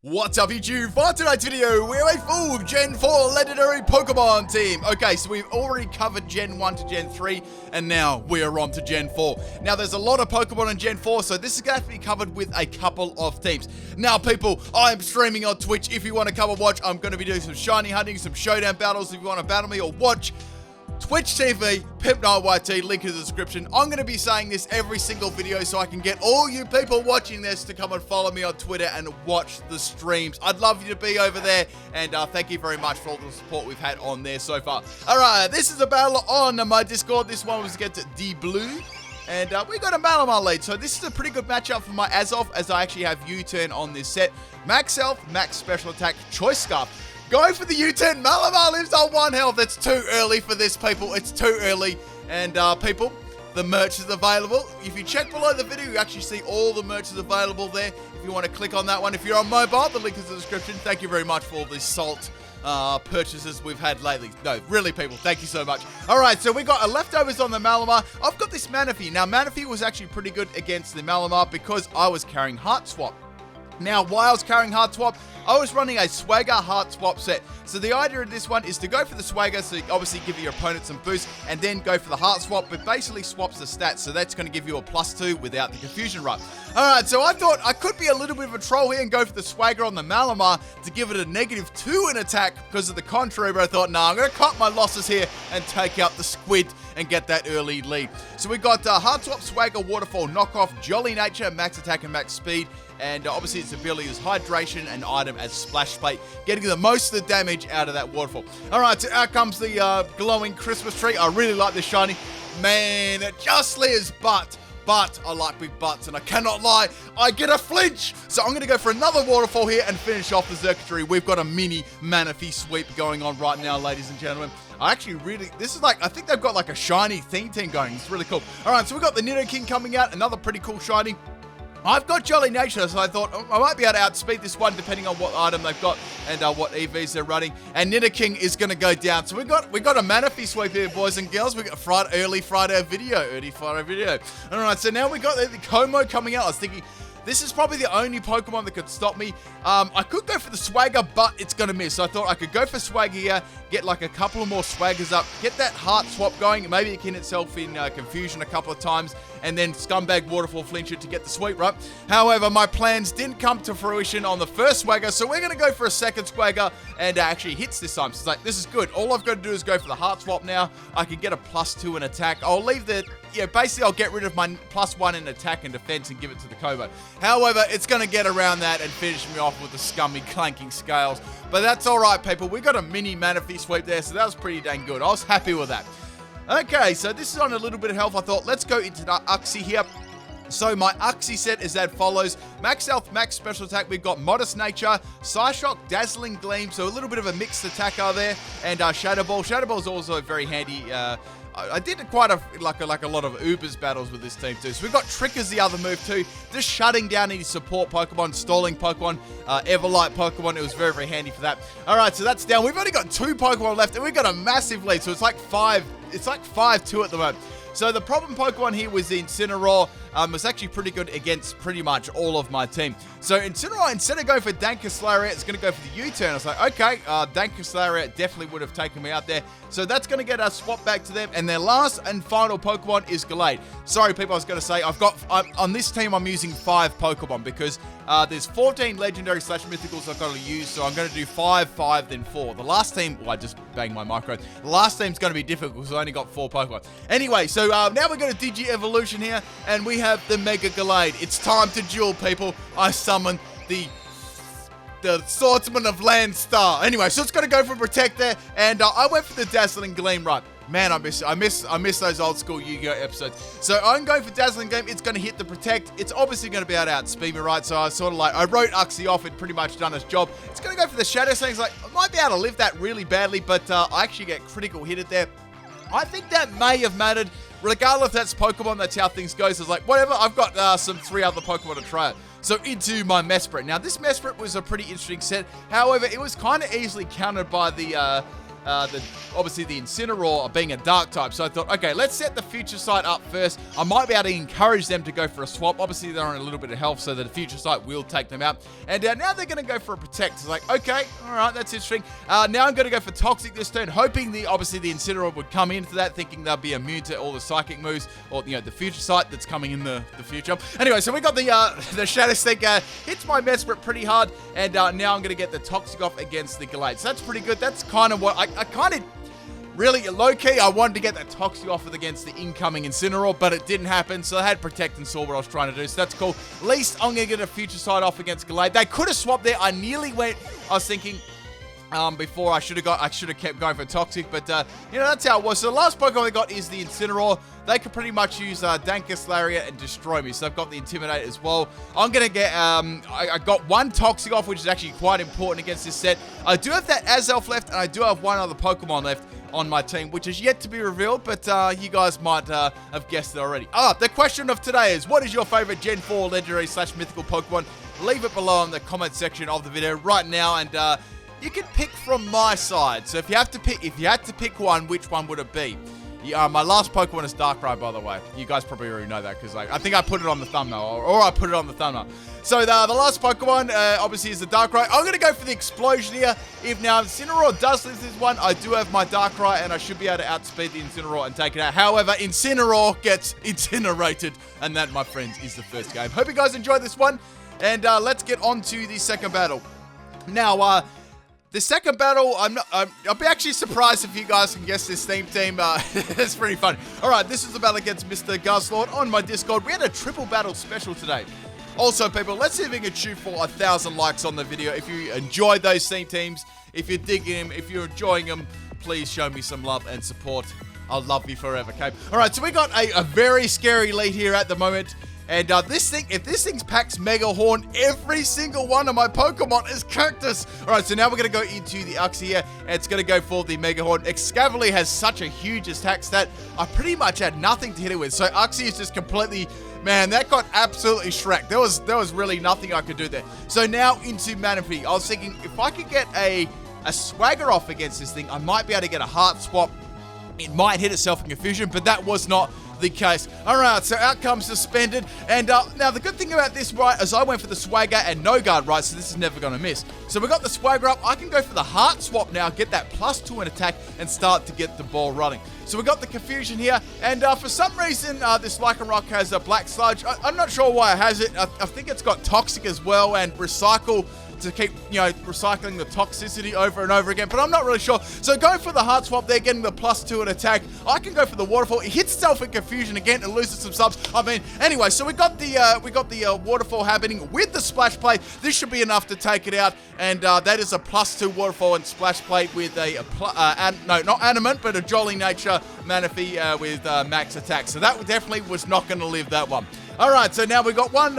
What's up YouTube? For tonight's video, we're a full Gen 4 legendary Pokemon team. Okay, so we've already covered Gen 1 to Gen 3, and now we're on to Gen 4. Now, there's a lot of Pokemon in Gen 4, so this is going to have to be covered with a couple of teams. Now, people, I'm streaming on Twitch. If you want to come and watch, I'm going to be doing some shiny hunting, some showdown battles. If you want to battle me or watch, Twitch TV, PIMPNITE YT, link in the description. I'm going to be saying this every single video so I can get all you people watching this to come and follow me on Twitter and watch the streams. I'd love you to be over there, and thank you very much for all the support we've had on there so far. Alright, this is a battle on my Discord. This one was against D-Blue. And we got a Malamar lead, so this is a pretty good matchup for my Azoth, as I actually have U-turn on this set. Max health, max special attack, choice scarf. Go for the U-turn. Malamar lives on 1 health. It's too early for this, people. It's too early. And, people, the merch is available. If you check below the video, you actually see all the merch is available there. If you want to click on that one. If you're on mobile, the link is in the description. Thank you very much for all the salt purchases we've had lately. No, really, people, thank you so much. Alright, so we got a leftovers on the Malamar. I've got this Manaphy. Now, Manaphy was actually pretty good against the Malamar because I was carrying Heart Swap. Now, while I was carrying Heart Swap, I was running a Swagger Heart Swap set. So the idea of this one is to go for the Swagger, so you obviously give your opponent some boost, and then go for the Heart Swap, but basically swaps the stats, so that's going to give you a +2 without the Confusion Run. Alright, so I thought I could be a little bit of a troll here and go for the Swagger on the Malamar to give it a -2 in attack because of the contrary, but I thought, nah, I'm going to cut my losses here and take out the Squid and get that early lead. So we got Heart Swap, Swagger, Waterfall, Knockoff, Jolly Nature, Max Attack and Max Speed, and obviously its ability is Hydration and item as Splash Plate, getting the most of the damage out of that Waterfall. Alright, so out comes the glowing Christmas tree. I really like this shiny. Man, it just leers butt. But I like big butts, and I cannot lie, I get a flinch! So I'm going to go for another Waterfall here and finish off the circuitry. We've got a mini Manaphy sweep going on right now, ladies and gentlemen. I actually really, this is like, I think they've got like a shiny theme team going. It's really cool. Alright, so we've got the Nidoking coming out, another pretty cool shiny. I've got Jolly Nature, so I thought I might be able to outspeed this one depending on what item they've got and what EVs they're running. And Nidoking is going to go down. So we got a Manaphy sweep here, boys and girls. We got a early Friday video. All right, so now we got the Como coming out. I was thinking, this is probably the only Pokemon that could stop me. I could go for the Swagger, but it's going to miss. So I thought I could go for Swagger here, get like a couple of more Swaggers up, get that Heart Swap going. Maybe it can itself in Confusion a couple of times, and then Scumbag Waterfall flinch it to get the sweep, right? However, my plans didn't come to fruition on the first Swagger, so we're going to go for a second Swagger, and actually hits this time. So it's like, this is good. All I've got to do is go for the Heart Swap now. I can get a +2 in attack. I'll leave the, basically I'll get rid of my +1 in attack and defense and give it to the Kobo. However, it's going to get around that and finish me off with the scummy clanking scales. But that's alright, people. We got a mini Manaphy sweep there, so that was pretty dang good. I was happy with that. Okay, so this is on a little bit of health. I thought, let's go into the Uxie here. So my Uxie set is as follows. Max health, max special attack. We've got Modest Nature, Psyshock, Dazzling Gleam. So a little bit of a mixed attacker there. And Shadow Ball. Shadow Ball is also very handy. I did quite a lot of Ubers battles with this team too. So we've got Trick as the other move too. Just shutting down any support Pokemon, stalling Pokemon, Everlight Pokemon. It was very, very handy for that. Alright, so that's down. We've only got 2 Pokemon left and we've got a massive lead. So it's like 5-2 at the moment. So the problem Pokemon here was the Incineroar. Was actually pretty good against pretty much all of my team. So Incineroar, instead of going for Dankus Lariat, it's going to go for the U-turn. I was like, okay, Dankus Lariat definitely would have taken me out there. So that's going to get us swapped back to them. And their last and final Pokemon is Gallade. Sorry, people, I was going to say, on this team, I'm using 5 Pokemon because there's 14 Legendary / Mythicals I've got to use. So I'm going to do 5, 5, then 4. The last team, I just banged my micro. The last team's going to be difficult because I only got 4 Pokemon. Anyway, so now we're going to Digi-Evolution here, and we have the Mega Gallade. It's time to duel, people. I summon the Swordsman of Landstar. Anyway, so it's going to go for Protect there, and I went for the Dazzling Gleam, right? Man, I miss those old school Yu-Gi-Oh episodes. So I'm going for Dazzling Gleam. It's going to hit the Protect. It's obviously going to be able to outspeed me, right? So I sort of I wrote Uxie off. It pretty much done its job. It's going to go for the Shadow Sling. It's like, I might be able to live that really badly, but I actually get critical hit it there. I think that may have mattered. Regardless if that's Pokemon, that's how things go. So it's like, whatever, I've got some 3 other Pokemon to try it. So into my Mesprit. Now, this Mesprit was a pretty interesting set. However, it was kind of easily countered by the obviously the Incineroar being a dark type. So I thought, okay, let's set the future sight up first. I might be able to encourage them to go for a swap. Obviously they're on a little bit of health, so the future sight will take them out. And now they're going to go for a protect. It's like, okay, all right, that's interesting. Now I'm going to go for toxic this turn, hoping obviously the Incineroar would come into that, thinking they'll be immune to all the psychic moves, or the future sight that's coming in the future. Anyway, so we got the Shadow Sneak hits my Mesprit pretty hard, and now I'm going to get the toxic off against the Gallade. So that's pretty good. That's kind of what I kind of really low-key, I wanted to get that Toxic off against the incoming Incineroar, but it didn't happen, so I had Protect and saw what I was trying to do, so that's cool. At least I'm going to get a future sight off against Gallade. They could have swapped there. I nearly went, I was thinking, before I should have kept going for Toxic, but, that's how it was. So the last Pokemon I got is the Incineroar. They could pretty much use Dankus, Lariat, and Destroy Me, so I've got the Intimidate as well. I'm going to get, I got one Toxic off, which is actually quite important against this set. I do have that Azelf left, and I do have one other Pokemon left on my team, which is yet to be revealed, but you guys might have guessed it already. The question of today is, what is your favorite Gen 4 Legendary / Mythical Pokemon? Leave it below in the comment section of the video right now, and you can pick from my side. So if you had to pick one, which one would it be? My last Pokemon is Darkrai, by the way. You guys probably already know that, because I think I put it on the thumbnail, or I put it on the thumbnail. So the last Pokemon, obviously, is the Darkrai. I'm going to go for the Explosion here. If now Incineroar does lose this one, I do have my Darkrai, and I should be able to outspeed the Incineroar and take it out. However, Incineroar gets incinerated, and that, my friends, is the first game. Hope you guys enjoyed this one, and let's get on to the second battle. Now, the second battle, I'll be actually surprised if you guys can guess this theme team. It's pretty funny. All right, this is the battle against Mr. Guzzlord on my Discord. We had a triple battle special today. Also, people, let's see if we can shoot for 1,000 likes on the video. If you enjoyed those theme teams, if you're digging them, if you're enjoying them, please show me some love and support. I'll love you forever, okay? All right, so we got a very scary lead here at the moment. And if this thing packs Mega Horn, every single one of my Pokemon is Cactus. All right, so now we're going to go into the Uxie here, and it's going to go for the Mega Horn. Excavalier has such a huge attack stat. I pretty much had nothing to hit it with. So Uxie is just completely, man, that got absolutely shreked. There was really nothing I could do there. So now into Manaphy. I was thinking if I could get a Swagger off against this thing, I might be able to get a Heart Swap. It might hit itself in Confusion, but that was not the case. Alright, so outcome suspended. And now the good thing about this, right, is I went for the Swagger and no guard, right, so this is never going to miss. So we got the Swagger up. I can go for the Heart Swap now, get that +2 in attack, and start to get the ball running. So we got the Confusion here, and for some reason, this Lycanroc has a Black Sludge. I'm not sure why it has it. I think it's got Toxic as well, and Recycle to keep, recycling the toxicity over and over again, but I'm not really sure. So going for the Heart Swap there, getting the +2 in attack. I can go for the Waterfall. It hits itself in Confusion again and loses some subs. I mean, anyway, so we got the Waterfall happening with the Splash Plate. This should be enough to take it out, and that is a +2 Waterfall and Splash Plate with no, not Animate, but a Jolly Nature Manaphy with max attack. So that definitely was not going to live that one. All right, so now we got one.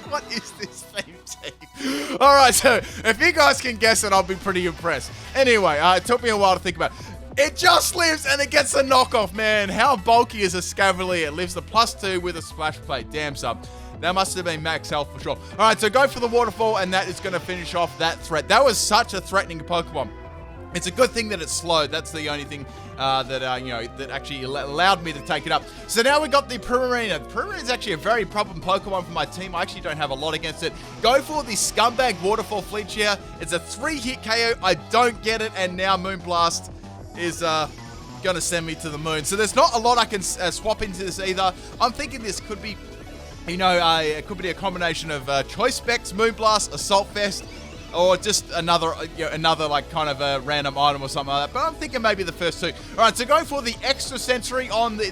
What is this theme team? Alright, so if you guys can guess it, I'll be pretty impressed. Anyway, it took me a while to think about it. It just lives and it gets a knockoff, man. How bulky is a Scavalier? It lives the +2 with a Splash Plate. Damn, son. That must have been max health for sure. Alright, so go for the Waterfall, and that is going to finish off that threat. That was such a threatening Pokemon. It's a good thing that it's slowed. That's the only thing that actually allowed me to take it up. So now we got the Primarina. The Primarina is actually a very problem Pokemon for my team. I actually don't have a lot against it. Go for the Scumbag Waterfall Flinch here. It's a 3-hit KO. I don't get it, and now Moonblast is going to send me to the moon. So there's not a lot I can swap into this either. I'm thinking this could be, it could be a combination of Choice Specs, Moonblast, Assault Vest, or just another like kind of a random item or something like that. But I'm thinking maybe the first two. All right, so going for the Extra Sensory on the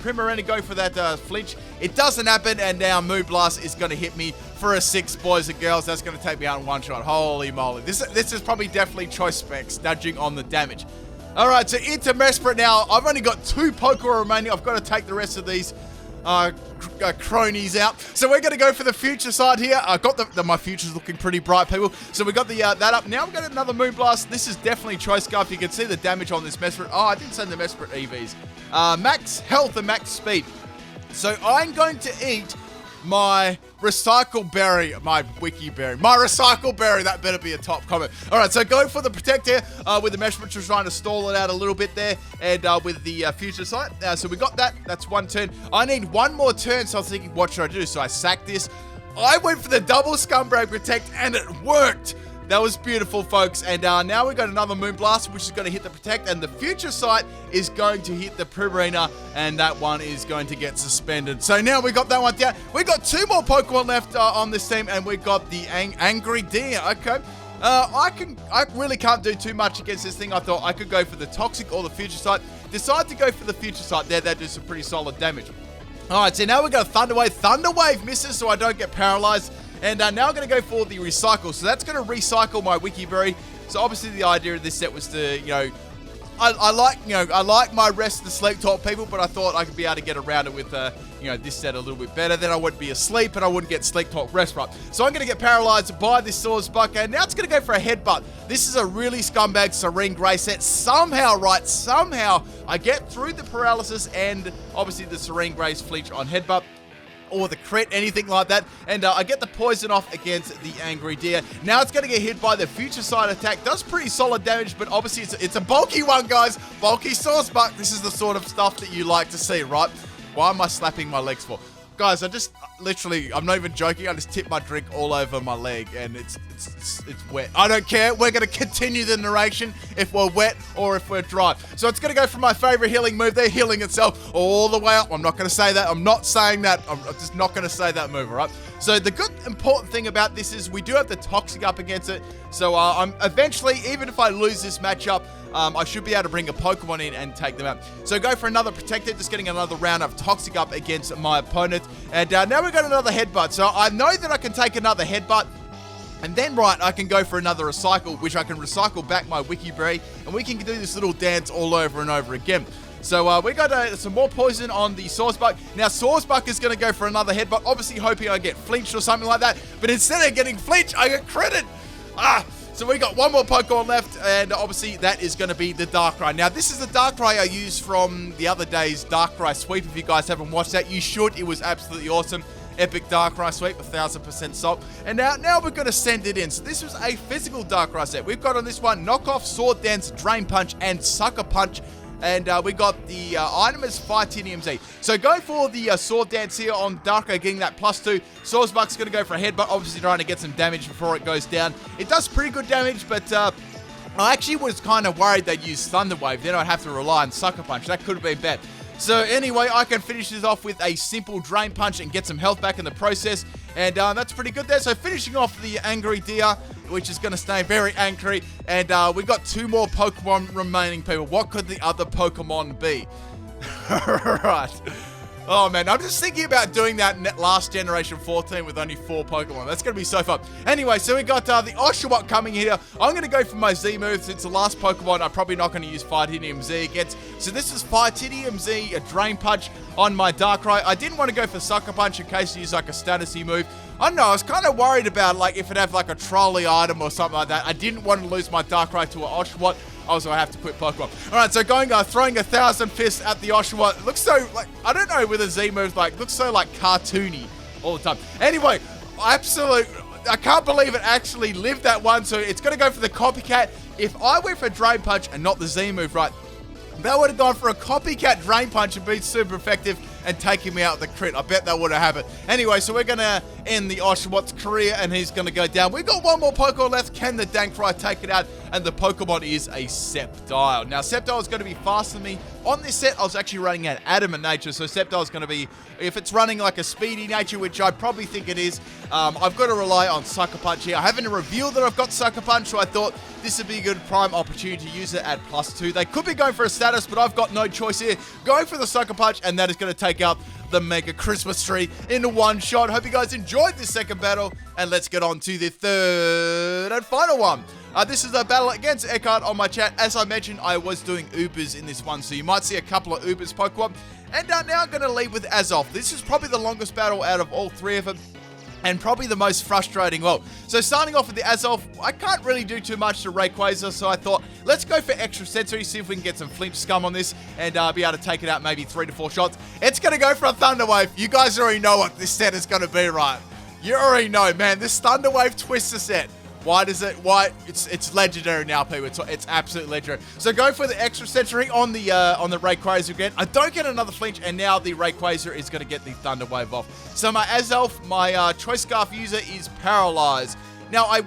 Primarina, go for that flinch. It doesn't happen, and now Moonblast is going to hit me for a 6, boys and girls. That's going to take me out in one shot. Holy moly. This is probably definitely Choice Specs, nudging on the damage. All right, so into Mesprit now. I've only got 2 Pokemon remaining. I've got to take the rest of these cronies out. So we're going to go for the future side here. I got my future's looking pretty bright, people. So we got the that up. Now we've got another Moonblast. This is definitely Choice Scarf. You can see the damage on this Mesprit. Oh, I didn't send the Mesprit EVs. Max health and max speed. So I'm going to eat my recycle berry, my wiki berry, my recycle berry, that better be a top comment. All right, so going for the Protect here with the Measurement, just trying to stall it out a little bit there, and with the Future Sight. So we got that, that's one turn. I need one more turn, so I was thinking, what should I do? So I sacked this. I went for the double Scumbag Protect, and it worked. That was beautiful, folks. And now we got another Moonblast, which is going to hit the Protect, and the Future Sight is going to hit the Primarina, and that one is going to get suspended. So now we got that one down. We got two more Pokemon left on this team, and we got the Angry Deer. Okay. I really can't do too much against this thing. I thought I could go for the Toxic or the Future Sight. Decided to go for the Future Sight there. That does some pretty solid damage. All right, so now we got Thunder Wave. Thunder Wave misses, so I don't get paralyzed. And now I'm going to go for the Recycle. So that's going to recycle my Wiki Berry. So obviously the idea of this set was to, you know, I like my Rest and Sleep Talk people, but I thought I could be able to get around it with, you know, this set a little bit better. Then I wouldn't be asleep and I wouldn't get Sleep Talk Rest right. So I'm going to get paralyzed by this Swordsbuck, and now it's going to go for a Headbutt. This is a really scumbag Serene Grey set. Somehow I get through the paralysis and obviously the Serene Grey's flinch on Headbutt, or the crit, anything like that. And I get the poison off against the Angry Deer. Now it's going to get hit by the Future Sight attack. Does pretty solid damage, but obviously it's a bulky one, guys. Bulky Swordsbuck. This is the sort of stuff that you like to see, right? Why am I slapping my legs for? Guys, I just literally, I'm not even joking, I just tipped my drink all over my leg and it's wet. I don't care. We're going to continue the narration if we're wet or if we're dry. So it's going to go from my favorite healing move there, healing itself all the way up. I'm not going to say that. I'm not saying that. I'm just not going to say that move, all right? So the good important thing about this is we do have the Toxic up against it. So I'm eventually, even if I lose this matchup, I should be able to bring a Pokemon in and take them out. So go for another Protector, just getting another round of Toxic up against my opponent. And now we've got another Headbutt. So I know that I can take another Headbutt. And then, right, I can go for another Recycle, which I can recycle back my Wiki Berry. And we can do this little dance all over and over again. So we got some more poison on the Swordsbuck. Now Swordsbuck is going to go for another Headbutt, obviously hoping I get flinched or something like that. But instead of getting flinched, I get critted. So we got one more Pokemon left, and obviously that is going to be the Darkrai. Now this is the Darkrai I used from the other day's Darkrai sweep. If you guys haven't watched that, you should. It was absolutely awesome. Epic Darkrai sweep, 1000% salt. And now we're going to send it in. So this was a physical Darkrai set. We've got on this one Knockoff, Sword Dance, Drain Punch, and Sucker Punch. And we got the item is Titanium Z. So go for the Sword Dance here on Darkrai, getting that +2. Swordsbuck's going to go for a Headbutt, obviously trying to get some damage before it goes down. It does pretty good damage, but I actually was kind of worried they'd use Thunder Wave. Then I'd have to rely on Sucker Punch. That could have been bad. So anyway, I can finish this off with a simple Drain Punch and get some health back in the process. And that's pretty good there. So finishing off the Angry Deer, which is going to stay very angry. And we got two more Pokemon remaining, people. What could the other Pokemon be? Right. Oh, man. I'm just thinking about doing that last Generation 14 with only 4 Pokemon. That's going to be so fun. Anyway, so we got the Oshawott coming here. I'm going to go for my Z move. Since the last Pokemon, I'm probably not going to use Titanium Z against. So this is Titanium Z, a Drain Punch on my Darkrai. I didn't want to go for Sucker Punch in case you use like a statusy move. I don't know, I was kind of worried about like if it had like a trolley item or something like that. I didn't want to lose my Darkrai to an Oshawott. Also, I have to quit Pokemon. Alright, so throwing 1,000 fists at the Oshawott. It looks so, like, I don't know, with a Z move, like, looks so, like, cartoony all the time. Anyway, I can't believe it actually lived that one, so it's going to go for the Copycat. If I went for Drain Punch and not the Z move, right, that would have gone for a Copycat Drain Punch and been super effective and taking me out with the crit. I bet that would have happened. Anyway, so we're going to end the Oshawott's career, and he's going to go down. We've got one more Pokemon left. Can the Darkrai take it out? And the Pokemon is a Sceptile. Now, Sceptile is going to be faster than me. On this set, I was actually running at Adamant Nature, so Sceptile is going to be, if it's running like a Speedy Nature, which I probably think it is, I've got to rely on Sucker Punch here. I haven't revealed that I've got Sucker Punch, so I thought this would be a good prime opportunity to use it at +2. They could be going for a status, but I've got no choice here. Going for the Sucker Punch, and that is going to take out the Mega Christmas Tree in one shot. Hope you guys enjoyed this second battle, and let's get on to the third and final one. This is a battle against Eckhart on my chat. As I mentioned, I was doing Ubers in this one, so you might see a couple of Ubers Pokemon. And now I'm going to lead with Azoth. This is probably the longest battle out of all three of them. and probably the most frustrating. Well, so starting off with the Azelf, I can't really do too much to Rayquaza, so I thought, let's go for extra sensory, see if we can get some flinch scum on this, and be able to take it out maybe 3 to 4 shots. It's going to go for a Thunder Wave. You guys already know what this set is going to be, right? You already know, man. This Thunder Wave Twister set. Why? It's legendary now, people. It's absolutely legendary. So go for the extra sensory on the Rayquaza again. I don't get another flinch, and now the Rayquaza is going to get the Thunder Wave off. So my Azelf, my Choice Scarf user is paralyzed. Now I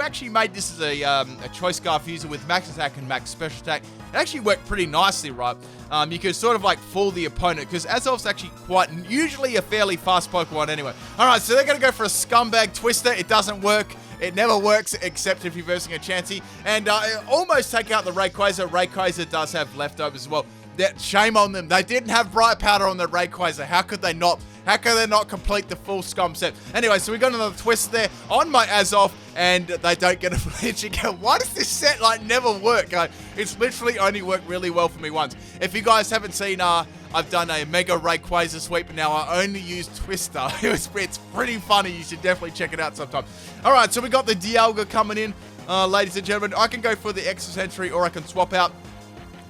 actually made this as a Choice Scarf user with max attack and max special attack. It actually worked pretty nicely, right? You can sort of like fool the opponent because Azelf's actually usually a fairly fast Pokemon anyway. All right, so they're going to go for a Scumbag Twister. It doesn't work. It never works except if you're versing a Chansey. And almost take out the Rayquaza. Rayquaza does have leftovers as well. Shame on them. They didn't have Bright Powder on the Rayquaza. How could they not? How can they not complete the full Scum set? Anyway, so we got another twist there on my Azelf, and they don't get a flinch again. Why does this set like never work? It's literally only worked really well for me once. If you guys haven't seen, I've done a Mega Rayquaza sweep, and now I only use Twister. It's pretty funny. You should definitely check it out sometime. All right, so we got the Dialga coming in, ladies and gentlemen. I can go for the extra sentry, or I can swap out.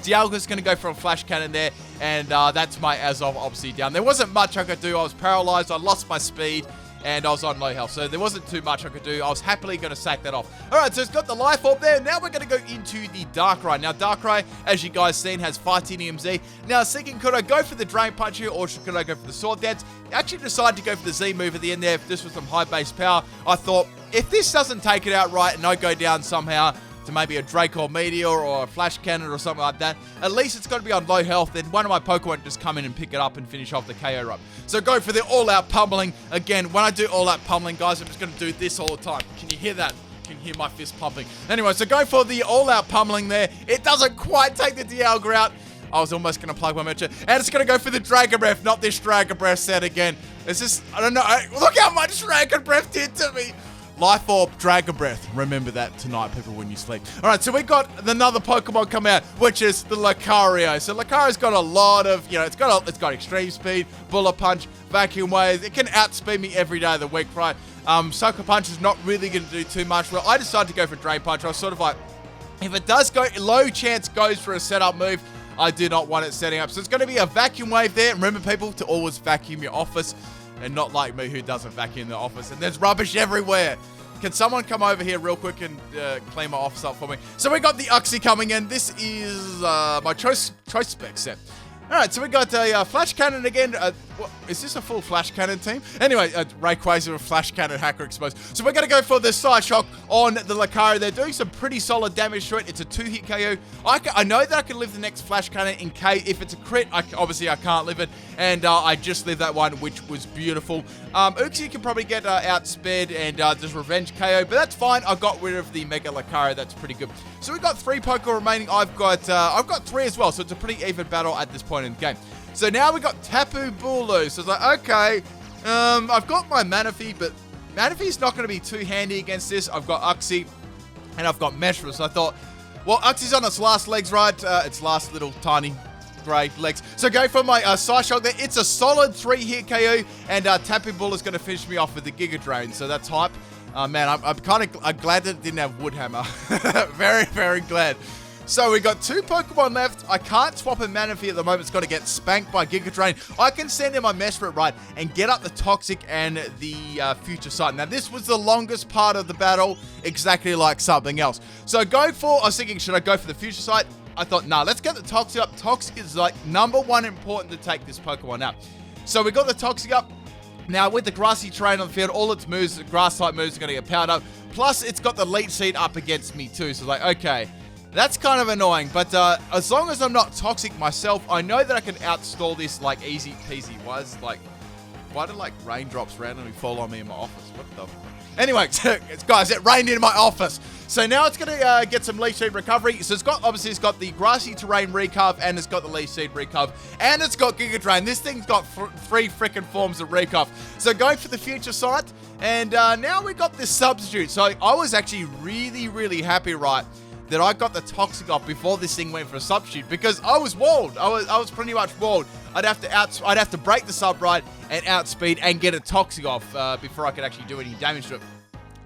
Dialga's going to go for a Flash Cannon there, and that's my Azelf obviously down. There wasn't much I could do. I was paralyzed, I lost my speed, and I was on low health, so there wasn't too much I could do. I was happily going to sack that off. Alright, so it's got the Life Orb there. Now we're going to go into the Darkrai. Now, Darkrai, as you guys seen, has Titanium Z. Now, I was thinking, could I go for the Drain Punch here, or could I go for the Sword Dance? I actually decided to go for the Z move at the end there. If this was some high base power, I thought, if this doesn't take it out right, and I go down somehow to maybe a Draco Meteor or a Flash Cannon or something like that, at least it's got to be on low health, then one of my Pokemon can just come in and pick it up and finish off the KO run. So go for the all-out pummeling. Again, when I do all-out pummeling, guys, I'm just going to do this all the time. Can you hear that? You can hear my fist pumping. Anyway, so go for the all-out pummeling there. It doesn't quite take the Dialga out. I was almost going to plug my Mecha. And it's going to go for the Dragon Breath, not this Dragon Breath set again. It's just, I don't know. Look how much Dragon Breath did to me. Life Orb, Dragon Breath. Remember that tonight, people, when you sleep. All right, so we got another Pokemon come out, which is the Locario. So Locario's got a lot of, it's got extreme speed, bullet punch, vacuum wave. It can outspeed me every day of the week, right? Sucker Punch is not really going to do too much. Well, I decided to go for Drain Punch. I was sort of like, if it does go, low chance goes for a setup move. I do not want it setting up. So it's going to be a vacuum wave there. Remember, people, to always vacuum your office. And not like me, who doesn't vacuum the office. And there's rubbish everywhere. Can someone come over here real quick and clean my office up for me? So we got the Uxie coming in. This is my choice spec set. All right, so we got a Flash Cannon again. Is this a full Flash Cannon team? Anyway, Rayquaza with Flash Cannon Hacker exposed. So we're going to go for the Side Shock on the Locario. They're doing some pretty solid damage to it. It's a 2-hit KO. I know that I can live the next Flash Cannon in case if it's a crit. Obviously, I can't live it. And I just lived that one, which was beautiful. Uxie can probably get outsped and just Revenge KO, but that's fine. I got rid of the Mega Locario. That's pretty good. So we've got 3 Pokemon remaining. I've got 3 as well, so it's a pretty even battle at this point in the game. So now we got Tapu Bulu. So it's like, okay, I've got my Manaphy, but Manaphy's not going to be too handy against this. I've got Uxie, and I've got Meshra. So I thought, well, Uxie's on its last legs, right? Its last little tiny grey legs. So go for my Side Shock there. It's a solid 3-hit KO, and Tapu Bulu is going to finish me off with the Giga Drain. So that's hype. Man, I'm glad that it didn't have Wood Hammer. Very, very glad. So we got 2 Pokemon left. I can't swap a Manaphy at the moment. It's got to get spanked by Giga Drain. I can send in my Mesprit right and get up the Toxic and the Future Sight. Now, this was the longest part of the battle, exactly like something else. So I was thinking, should I go for the Future Sight? I thought, nah, let's get the Toxic up. Toxic is like #1 important to take this Pokemon out. So we got the Toxic up. Now, with the grassy terrain on the field, all its moves, grass-type moves, are going to get powered up. Plus, it's got the Leech Seed up against me, too. So, like, okay, that's kind of annoying. But as long as I'm not toxic myself, I know that I can outstall this, like, easy peasy. Why do, like, raindrops randomly fall on me in my office? What the... Anyway, guys, it rained in my office. So now it's going to get some Leech Seed recovery. So it's got the grassy terrain recov, and it's got the Leech Seed recov, and it's got Giga Drain. This thing's got 3 freaking forms of recov. So going for the Future Sight, and now we got this substitute. So I was actually really, really happy, right, that I got the Toxic off before this thing went for a substitute, because I was walled. I was pretty much walled. I'd have to break the sub right and outspeed and get a Toxic off before I could actually do any damage to it.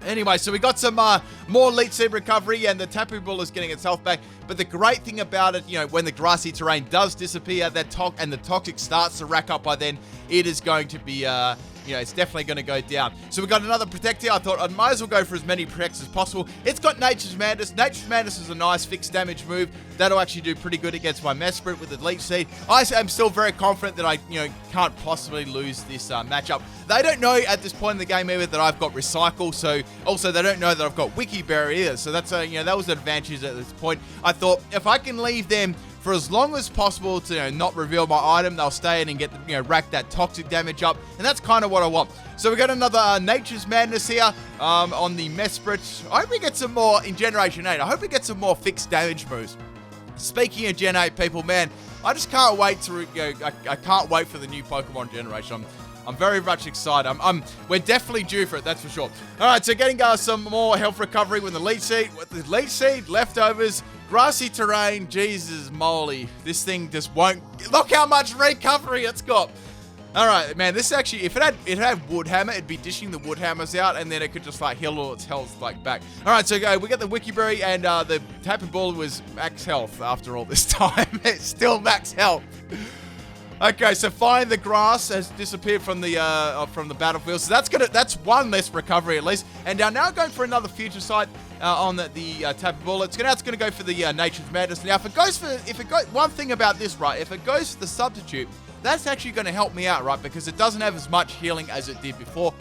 Anyway, so we got some more Leech Seed recovery, and the Tapu Ball is getting its health back. But the great thing about it, you know, when the grassy terrain does disappear, and the Toxic starts to rack up by then, it is going to be, you know, it's definitely going to go down. So we got another Protect here. I thought I might as well go for as many Protects as possible. It's got Nature's Madness. Nature's Madness is a nice fixed damage move. That'll actually do pretty good against my Mesprit with the Leech Seed. I am still very confident that I, you know, can't possibly lose this matchup. They don't know at this point in the game either that I've got Recycle, so also they don't know that I've got Wiki Berry either. So that's you know, that was an advantage at this point. I thought if I can leave them for as long as possible to, you know, not reveal my item, they'll stay in and get, you know, rack that Toxic damage up, and that's kind of what I want. So we got another Nature's Madness here on the Mesprit. I hope we get some more in Generation 8. I hope we get some more fixed damage moves. Speaking of Gen 8 people, man, I just can't wait to, you know, I can't wait for the new Pokemon generation. I'm very much excited. We're definitely due for it, that's for sure. All right, so getting some more health recovery with the Leech Seed. With the Leech Seed, leftovers, grassy terrain, Jesus moly. This thing just won't... Look how much recovery it's got. All right, man, this actually, if it had Wood Hammer, it'd be dishing the Wood Hammers out, and then it could just, like, heal all its health, like, back. All right, so we got the Wiki Berry, and the Tapu Ball was max health after all this time. It's still max health. Okay, so Find the Grass has disappeared from the battlefield, so that's one less recovery at least. And now going for another future sight on the Tapu Ball. It's gonna go for the Nature's Madness. Now, one thing about this, right? If it goes for the substitute, that's actually going to help me out, right? Because it doesn't have as much healing as it did before.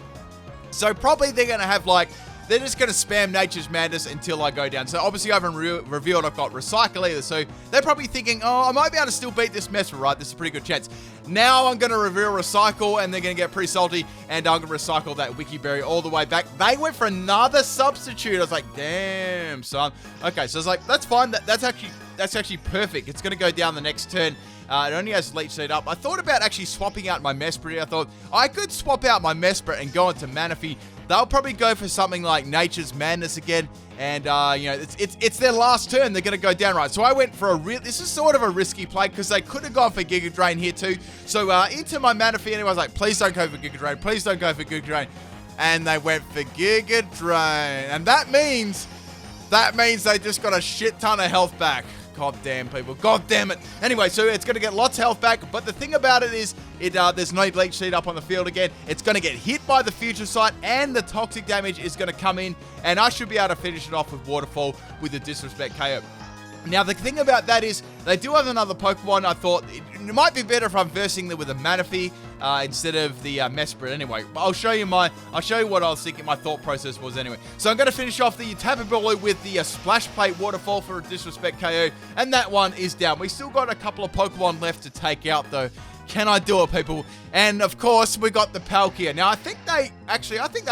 So probably they're going to have like... They're just going to spam Nature's Madness until I go down. So obviously I haven't revealed I've got Recycle either. So they're probably thinking, oh, I might be able to still beat this Mesprit, right? This is a pretty good chance. Now I'm going to reveal Recycle, and they're going to get pretty salty. And I'm going to recycle that Wiki Berry all the way back. They went for another substitute. I was like, damn, son. Okay, so I was like, that's fine. That's actually perfect. It's going to go down the next turn. It only has Leech Seed up. I thought about actually swapping out my Mesprit. I thought I could swap out my Mesprit and go into Manaphy. They'll probably go for something like Nature's Madness again, and you know, it's their last turn. They're going to go down, right? So I went for this is sort of a risky play because they could have gone for Giga Drain here too. So into my Manaphy, and I was like, please don't go for Giga Drain. Please don't go for Giga Drain. And they went for Giga Drain, and that means they just got a shit ton of health back. God damn, people. God damn it. Anyway, so it's going to get lots of health back, but the thing about it is, there's no Leech Seed up on the field again. It's going to get hit by the Future Sight, and the Toxic damage is going to come in, and I should be able to finish it off with Waterfall with the Disrespect KO. Now, the thing about that is, they do have another Pokemon. I thought it might be better if I'm versing them with a Manaphy instead of the Mesprit. Anyway, I'll show you what I was thinking my thought process was anyway. So I'm going to finish off the Tapu Ball with the Splash Plate Waterfall for a Disrespect KO, and that one is down. We still got a couple of Pokemon left to take out, though. Can I do it, people? And of course, we got the Palkia. Now, I think they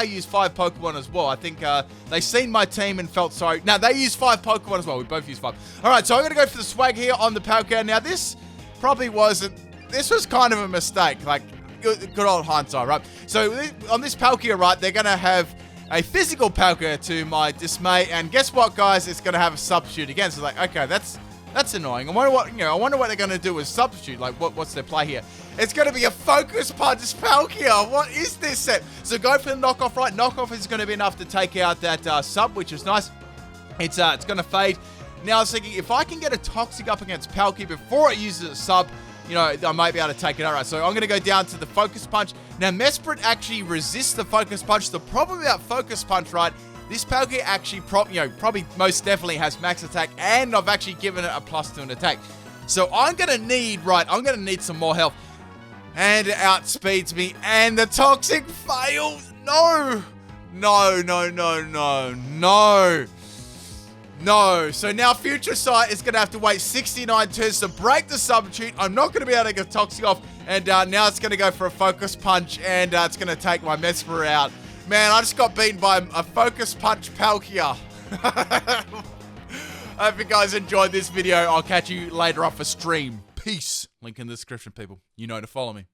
used 5 Pokemon as well. I think they seen my team and felt sorry. Now, they used 5 Pokemon as well. We both used 5. All right, so I'm going to go for the swag here on the Palkia. Now, this probably wasn't... This was kind of a mistake. Like, good old hindsight, right? So, on this Palkia, right, they're going to have a physical Palkia to my dismay. And guess what, guys? It's going to have a substitute again. So, like, okay, that's annoying. I wonder what they're going to do with substitute. Like, what's their play here? It's going to be a Focus Punch Palkia. What is this set? So go for the knockoff, right? Knockoff is going to be enough to take out that sub, which is nice. It's going to fade. Now I was thinking, if I can get a Toxic up against Palkia before it uses a sub, you know, I might be able to take it out, right? So I'm going to go down to the Focus Punch. Now Mesprit actually resists the Focus Punch. The problem about Focus Punch, right? This Palkia actually probably most definitely has max attack, and I've actually given it a +2 in attack. So I'm going to need some more health. And it outspeeds me, and the Toxic fails. No. So now Future Sight is going to have to wait 69 turns to break the substitute. I'm not going to be able to get Toxic off, and now it's going to go for a Focus Punch, and it's going to take my Mesprit out. Man, I just got beaten by a Focus Punch Palkia. I hope you guys enjoyed this video. I'll catch you later off a stream. Peace. Link in the description, people. You know to follow me.